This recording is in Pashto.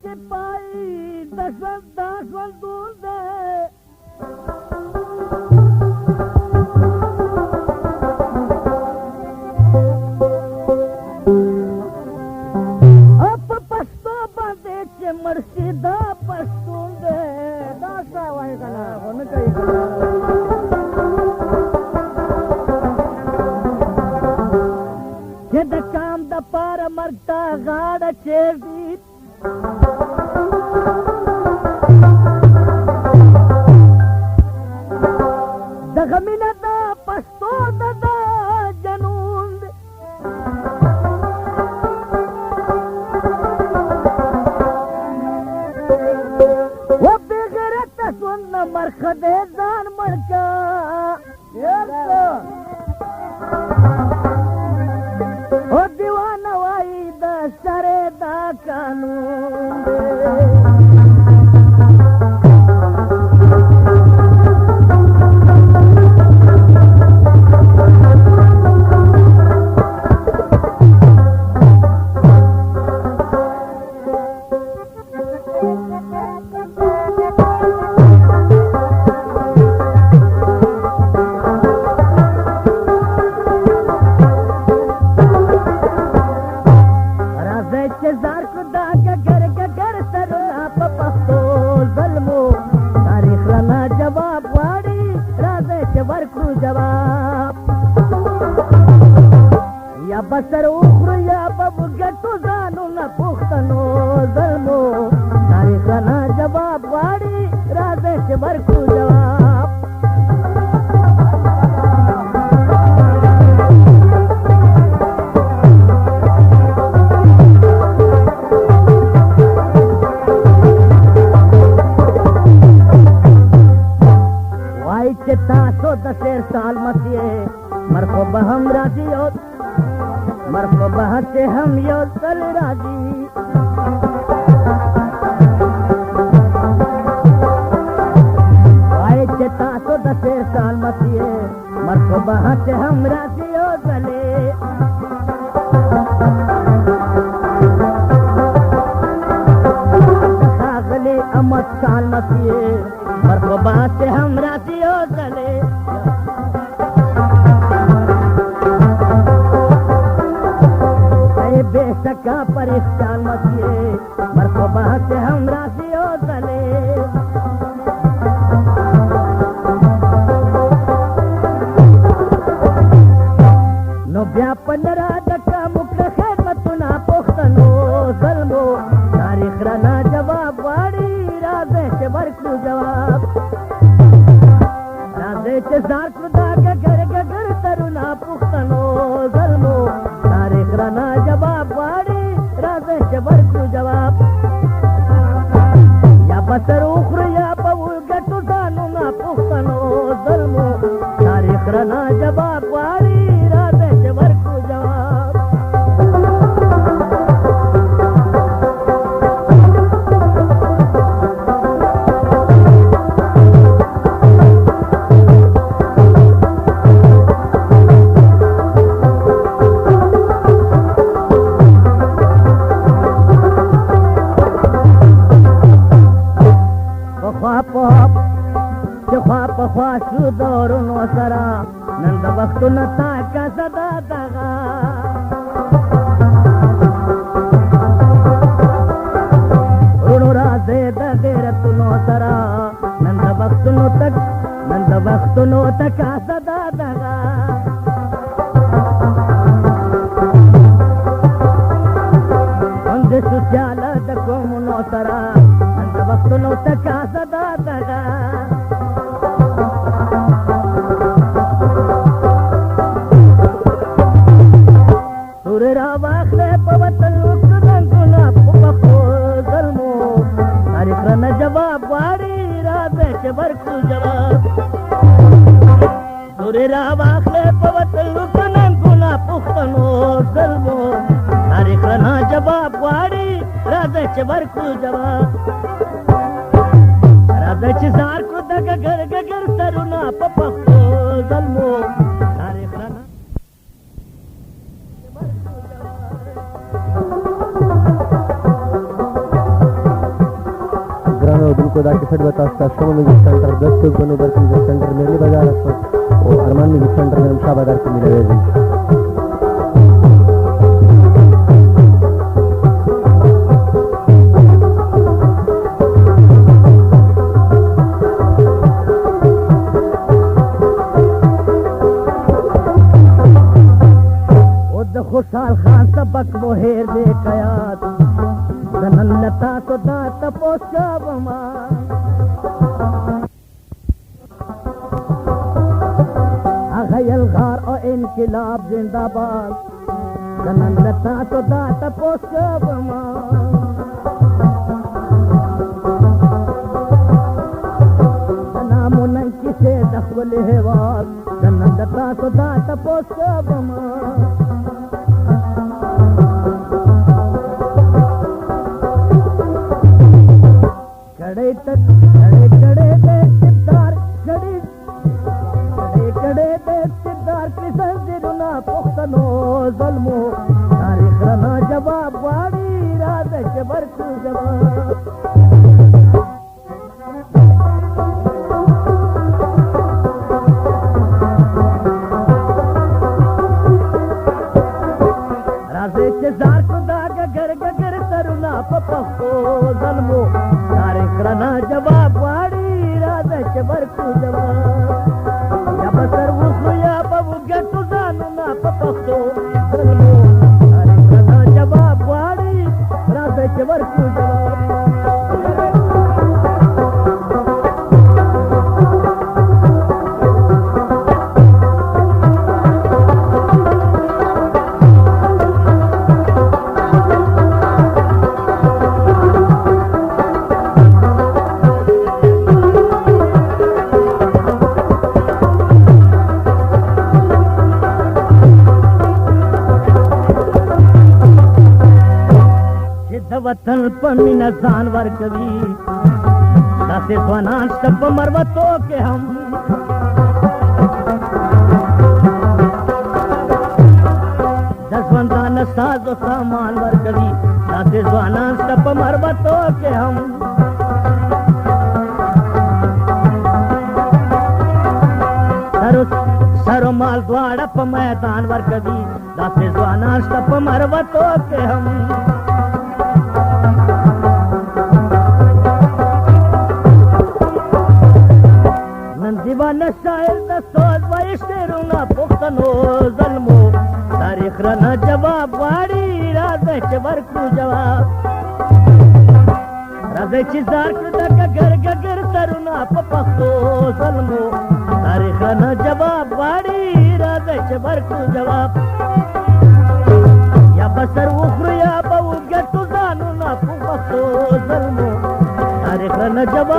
سپاهی د ژوندون دی په پښتو باندې چې مړ شي دا پښتون دی دا څه وایي که نه خو نه کوي چې د کام د پاره مرګ ته غاړه چیږدي دغه مینه د پښتو د جنون دی و بې غیرته ژوند نه مرخه دی ځان مړ که او دیوانه وایي د سرې دا قانون دی بسر اخرو یا ببگتو زانونا پختنو ظلمو تاریخ لنا جواب غاڑی رازے چه برکو جواب وائی چه تاسو دسیر سال مسیح مرکو بہم راضی ہوت مرکو بہتے ہم یو تل راضی آئے چتا تو دسیر سال مسیح مرکو بہتے ہم راضی ہو تلے اگلے امت سال مسیح مرکو بہتے ہم راضی ہو تلے بے شکا پریشان مسیح مرکو بہت ہم راضی ہو تلے نو بیا پنرا دکا مکر خیمتنا پختنو ظلمو تاریخ رنا جواب واری رازے چه برکو جواب رازے چه زار کدا گگر گگر ترونا پختنو ظلمو تاریخ رنا جواب واری رازے چه برکو جواب یا بسر اخر یا بولگتو زانونا پختنو ظلمو تاریخ رنا جواب واری رازے چه برکو جواب پخوا شو دورونو سره نن د وختونو تاکه صدا دغه ورونو راځئ د غیرتونو سره نن د وختونو تاکه صدا دغه د سوسیاله د قومونو سره نن د وختونو تاکه صدا دغه جواب غواړي راځه چې ورکړو جواب نورې راواخلې په وطن لوکنن ګنا پښتنو ظلمو تاریخ رانه جواب غواړي راځه چې ورکړو جواب راځه چې زار کړو د ګګر ګګر سرونه په پښتو ظلمو تاریخ رانه बिल्कुल दा किसट बतास्ता शोम म्यूजिक सेंटर 10 के बनो बर म्यूजिक सेंटर मेले बाजार और अरमान म्यूजिक सेंटर में शाह बाजार के मिले हुए खुशाल खान सबक वो हेर दे कयात जनन लता तो दात पोषवमा अगयल गार और इनकलाब जिंदाबाद जनन लता तो दात पोषवमा नामुनन किसे दखल हेवाद जनन लता तो दात पोषवमा जवाब वाड़ी रात वर्क जवाब राजे जार खुदा गगर गगर तरुणा पपको जन्मो सारे करना जवाब वाड़ी रात वर्क जवाब या बसर वो या बबू गटू जानू ना पपको जन्मो जवाब वाड़ी रात वर्क जवाब वतन पमिन जानवर कवि दासे स्वनान सब मरवतो के हम दसवंतान साजो सामान वर कवि दासे स्वनान सब मरवतो के हम सरो माल द्वाड़ा प मैदान वर कवि दासे स्वनान सब मरवतो के हम दीवाना शायर द सोच वैश्तेरुना पुख्तनो जल्मो तारीख रना जवाब वाड़ी राजे वर्कू जवाब राजे चिजार कृदा गगर गगर तरुना पपख्तो जल्मो तारीख रना जवाब वाड़ी राजे वर्कू जवाब या बसर उखर या बहु गटू जानू ना पपख्तो जल्मो तारीख रना जवाब